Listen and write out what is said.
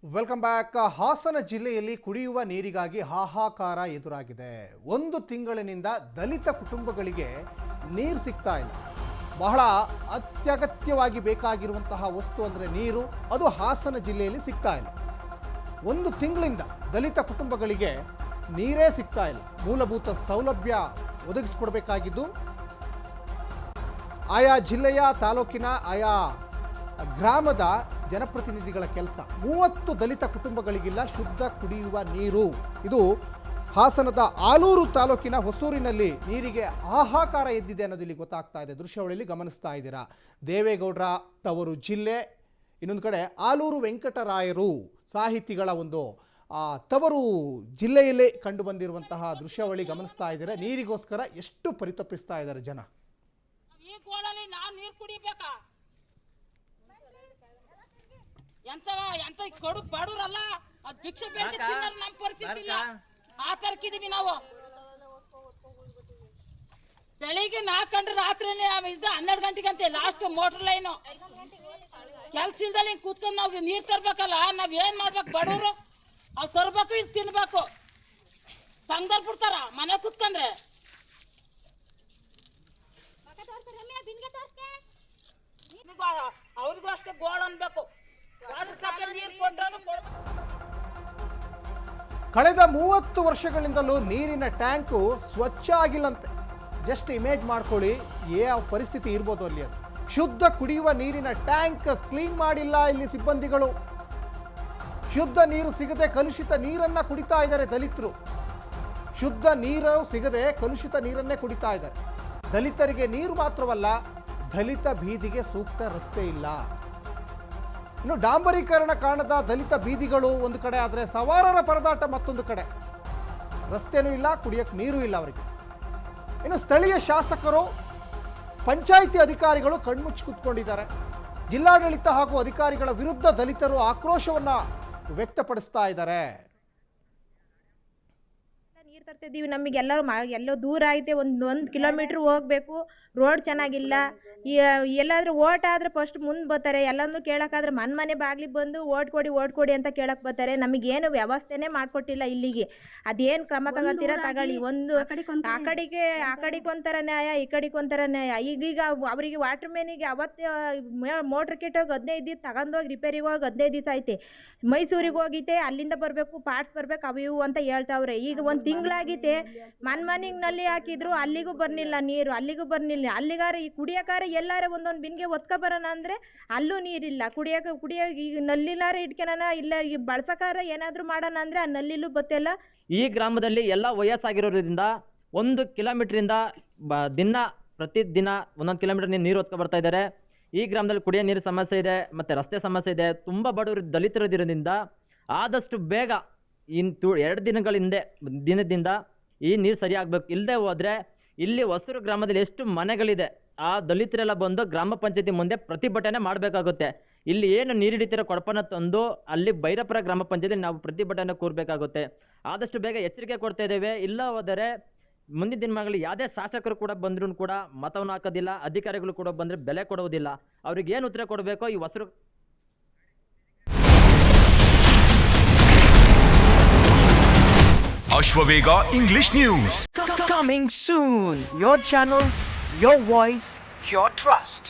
Welcome back. Hassan ಜಿಲ್ಲೆಯಲ್ಲಿ ಕುಡಿಯುವ ನೀರಿಗಾಗಿ ಹಾಹಾಕಾರ ಎದುರಾಗಿದೆ. ಒಂದು ತಿಂಗಳಿನಿಂದ ದಲಿತ ಕುಟುಂಬಗಳಿಗೆ ನೀರು ಸಿಗ್ತಾ ಇಲ್ಲ. ಬಹಳ ಅತ್ಯಗತ್ಯವಾಗಿ ಬೇಕಾಗಿರುವಂತಹ ವಸ್ತು ಅಂದರೆ ನೀರು, ಅದು ಹಾಸನ ಜಿಲ್ಲೆಯಲ್ಲಿ ಸಿಗ್ತಾ ಇಲ್ಲ. ಒಂದು ತಿಂಗಳಿಂದ ದಲಿತ ಕುಟುಂಬಗಳಿಗೆ ನೀರೇ ಸಿಗ್ತಾ ಇಲ್ಲ. ಮೂಲಭೂತ ಸೌಲಭ್ಯ ಒದಗಿಸಿಕೊಡಬೇಕಾಗಿದ್ದು ಆಯಾ ಜಿಲ್ಲೆಯ ತಾಲೂಕಿನ ಆಯಾ ಗ್ರಾಮದ ಜನಪ್ರತಿನಿಧಿಗಳ ಕೆಲಸ. 30 ದಲಿತ ಕುಟುಂಬಗಳಿಗಿಲ್ಲ ಶುದ್ಧ ಕುಡಿಯುವ ನೀರು. ಇದು ಹಾಸನದ ಆಲೂರು ತಾಲೂಕಿನ ಹೊಸೂರಿನಲ್ಲಿ ನೀರಿಗೆ ಹಾಹಾಕಾರ ಎದ್ದಿದೆ ಅನ್ನೋದು ಇಲ್ಲಿ ಗೊತ್ತಾಗ್ತಾ ಇದೆ. ದೃಶ್ಯಾವಳಿಯಲ್ಲಿ ಗಮನಿಸ್ತಾ ಇದ್ದೀರಾ. ದೇವೇಗೌಡರ ತವರು ಜಿಲ್ಲೆ, ಇನ್ನೊಂದು ಕಡೆ ಆಲೂರು ವೆಂಕಟರಾಯರು ಸಾಹಿತಿಗಳ ಒಂದು ತವರು ಜಿಲ್ಲೆಯಲ್ಲೇ ಕಂಡು ಬಂದಿರುವಂತಹ ದೃಶ್ಯಾವಳಿ ಗಮನಿಸ್ತಾ ಇದ್ದೀರಾ. ನೀರಿಗೋಸ್ಕರ ಎಷ್ಟು ಪರಿತಪಿಸ್ತಾ ಇದ್ದಾರೆ ಜನ. ಎಂತ ಕೊಡು ಬಡವ್ರಲ್ಲ, ಅದು ಭಿಕ್ಷೆ ಬೇಡ, ನಮ್ಮ ಪರಿಸ್ಥಿತಿ ಇಲ್ಲ. ಆ ತರಕಿದೀವಿ ನಾವು. ಬೆಳಿಗ್ಗೆ 4 ಗಂಟೆ ರಾತ್ರಿ 12 ಗಂಟೆಗೆ ಅಂತೆ ಲಾಸ್ಟ್ ಮೋಟರ್ ಲೈನು. ಕೆಲ್ಸ ಇಲ್ದಲ್ಲಿ ಕೂತ್ಕೊಂಡು ನಾವು ನೀರು ತರ್ಬೇಕಲ್ಲ, ನಾವ್ ಏನ್ ಮಾಡ್ಬೇಕು? ಬಡವರು ಅವ್ರು ತರ್ಬೇಕು, ಇಲ್ಲಿ ತಿನ್ಬೇಕು. ಸಂಘದಲ್ಲಿ ಬಿಡ್ತಾರ ಮನೆ ಕೂತ್ಕೊಂಡ್ರೆ. ಅವ್ರಿಗೂ ಅಷ್ಟೇ ಗೋಳ ಅನ್ಬೇಕು. ಕಳೆದ 30 ವರ್ಷಗಳಿಂದಲೂ ನೀರಿನ ಟ್ಯಾಂಕು ಸ್ವಚ್ಛ ಆಗಿಲ್ಲಂತೆ. ಜಸ್ಟ್ ಇಮೇಜ್ ಮಾಡ್ಕೊಳ್ಳಿ ಯಾವ ಪರಿಸ್ಥಿತಿ ಇರ್ಬೋದು ಅಲ್ಲಿ. ಅದು ಶುದ್ಧ ಕುಡಿಯುವ ನೀರಿನ ಟ್ಯಾಂಕ್ ಕ್ಲೀನ್ ಮಾಡಿಲ್ಲ ಇಲ್ಲಿ ಸಿಬ್ಬಂದಿಗಳು. ಶುದ್ಧ ನೀರು ಸಿಗದೆ ಕಲುಷಿತ ನೀರನ್ನ ಕುಡಿತಾ ಇದ್ದಾರೆ ದಲಿತರು. ಶುದ್ಧ ನೀರು ಸಿಗದೆ ಕಲುಷಿತ ನೀರನ್ನೇ ಕುಡಿತಾ ಇದ್ದಾರೆ. ದಲಿತರಿಗೆ ನೀರು ಮಾತ್ರವಲ್ಲ, ದಲಿತ ಬೀದಿಗೆ ಸೂಕ್ತ ರಸ್ತೆ ಇಲ್ಲ. ಇನ್ನು ಡಾಂಬರೀಕರಣ ಕಾರಣದ ದಲಿತ ಬೀದಿಗಳು ಒಂದು ಕಡೆ ಆದರೆ ಸವಾರರ ಪರದಾಟ ಮತ್ತೊಂದು ಕಡೆ. ರಸ್ತೆನೂ ಇಲ್ಲ, ಕುಡಿಯಕ್ಕೆ ನೀರು ಇಲ್ಲ ಅವರಿಗೆ. ಇನ್ನು ಸ್ಥಳೀಯ ಶಾಸಕರು, ಪಂಚಾಯಿತಿ ಅಧಿಕಾರಿಗಳು ಕಣ್ಮುಚ್ಚಿ ಕೂತ್ಕೊಂಡಿದ್ದಾರೆ. ಜಿಲ್ಲಾಡಳಿತ ಹಾಗೂ ಅಧಿಕಾರಿಗಳ ವಿರುದ್ಧ ದಲಿತರು ಆಕ್ರೋಶವನ್ನ ವ್ಯಕ್ತಪಡಿಸ್ತಾ ಇದ್ದಾರೆ. ನೀರು ತರ್ತಿದ್ದೀವಿ, ನಮಗೆ ಎಲ್ಲೋ ದೂರ ಐತೆ, ಒಂದು ಕಿಲೋಮೀಟ್ರ್ ಹೋಗ್ಬೇಕು, ರೋಡ್ ಚೆನ್ನಾಗಿಲ್ಲ. ಎಲ್ಲಾದ್ರೂ ಓಟ್ ಆದ್ರೆ ಫಸ್ಟ್ ಮುಂದೆ ಬರ್ತಾರೆ. ಎಲ್ಲಾನು ಕೇಳಕ್ಕಾದ್ರೆ ಮನೆ ಬಾಗ್ಲಿಗೆ ಬಂದು ಓಟ್ ಕೊಡಿ ಅಂತ ಕೇಳಕ್ ಬರ್ತಾರೆ. ನಮಗೇನು ವ್ಯವಸ್ಥೆನೇ ಮಾಡ್ಕೊಟ್ಟಿಲ್ಲ ಇಲ್ಲಿಗೆ. ಅದೇನು ಕ್ರಮ ತಗೋತೀರಾ ತಗೊಳ್ಳಿ. ಒಂದು ಆ ಕಡೆಗೆ ಒಂಥರ ನ್ಯಾಯ, ಈ ಕಡೆಗೆ ಒಂಥರ ನ್ಯಾಯ. ಈಗೀಗ ಅವರಿಗೆ ವಾಟರ್ ಮ್ಯಾನಿಗೆ ಅವತ್ತು ಮೋಟ್ರ್ ಕಿಟ್ ಹೋಗಿ 15 ದಿವಸ ತಗೊಂಡೋಗಿ ರಿಪೇರಿಗೆ ಹೋಗಿ 15 ದಿವಸ ಐತೆ. ಮೈಸೂರಿಗೆ ಹೋಗಿತೆ, ಅಲ್ಲಿಂದ ಬರಬೇಕು, ಪಾರ್ಟ್ಸ್ ಬರ್ಬೇಕು, ಅವು ಇವು ಅಂತ ಹೇಳ್ತಾವ್ರೆ. ಈಗ ಒಂದು ತಿಂಗಳಾಗೈತೆ. ಮನೆಗೆ ನಲ್ಲಿ ಹಾಕಿದ್ರು, ಅಲ್ಲಿಗೂ ಬರ್ನಿಲ್ಲ ನೀರು, ಅಲ್ಲಿಗೂ ಬರ್ನಿಲ್ಲ. ಅಲ್ಲಿಗಾರ ಈ ಕುಡಿಯಕಾರ ಎಲ್ಲಾರ ಒಂದೊಂದು ಬಿನ್ಗೆ ಒತ್ಕ ಬರೋಣ ಅಂದ್ರೆ ಅಲ್ಲೂ ನೀರಿಲ್ಲ. ಕುಡಿಯಕ್ಕೆ ಈಗ ನಲ್ಲಿಲಾರ ಇಟ್ಕೊಳಣ, ಇಲ್ಲ ಈ ಬಳಸಕಾರ ಏನಾದ್ರು ಮಾಡೋಣ ಅಂದ್ರೆ ಆ ನಲ್ಲಿಲೂ ಬತ್ತಿಲ್ಲ. ಈ ಗ್ರಾಮದಲ್ಲಿ ಎಲ್ಲ ವಯಸ್ಸಾಗಿರೋದ್ರಿಂದ 1 ಕಿಲೋಮೀಟರ್ ಪ್ರತಿದಿನ 1 ಕಿಲೋಮೀಟರ್ ನೀರು ಹೊತ್ಕೊ ಬರ್ತಾ ಇದ್ದಾರೆ. ಈ ಗ್ರಾಮದಲ್ಲಿ ಕುಡಿಯೋ ನೀರು ಸಮಸ್ಯೆ ಇದೆ, ಮತ್ತೆ ರಸ್ತೆ ಸಮಸ್ಯೆ ಇದೆ. ತುಂಬಾ ಬಡವರು ದಲಿತರಿರೋದ್ರಿಂದ ಆದಷ್ಟು ಬೇಗ 2 ದಿನಗಳ ದಿನದಿಂದ ಈ ನೀರು ಸರಿ ಆಗ್ಬೇಕು. ಇಲ್ಲದೆ ಹೋದ್ರೆ ಇಲ್ಲಿ ಹೊಸೂರು ಗ್ರಾಮದಲ್ಲಿ ಎಷ್ಟು ಮನೆಗಳಿದೆ, ಆ ದಲಿತರೆಲ್ಲ ಬಂದು ಗ್ರಾಮ ಪಂಚಾಯತಿ ಮುಂದೆ ಪ್ರತಿಭಟನೆ ಮಾಡಬೇಕಾಗುತ್ತೆ. ಇಲ್ಲಿ ಏನು ನೀರು ಹಿಡಿತಿರೋ ಕೊಡಪನ ತಂದು ಅಲ್ಲಿ ಭೈರಪುರ ಗ್ರಾಮ ಪಂಚಾಯತಿ ನಾವು ಪ್ರತಿಭಟನೆ ಕೂರಬೇಕಾಗುತ್ತೆ. ಆದಷ್ಟು ಬೇಗ ಎಚ್ಚರಿಕೆ ಕೊಡ್ತಾ ಇದ್ದೇವೆ. ಇಲ್ಲ ಹೋದರೆ ಮುಂದಿನ ದಿನಗಳಲ್ಲಿ ಯಾವುದೇ ಶಾಸಕರು ಕೂಡ ಬಂದ್ರೂ ಕೂಡ ಮತವನ್ನು ಹಾಕೋದಿಲ್ಲ, ಅಧಿಕಾರಿಗಳು ಕೂಡ ಬಂದರೆ ಬೆಲೆ ಕೊಡುವುದಿಲ್ಲ. ಅವ್ರಿಗೆ ಏನು ಉತ್ತರ ಕೊಡಬೇಕೋ ಈ ಹೊಸರು. Ashwavega English News. Coming soon. Your channel, your voice, your trust.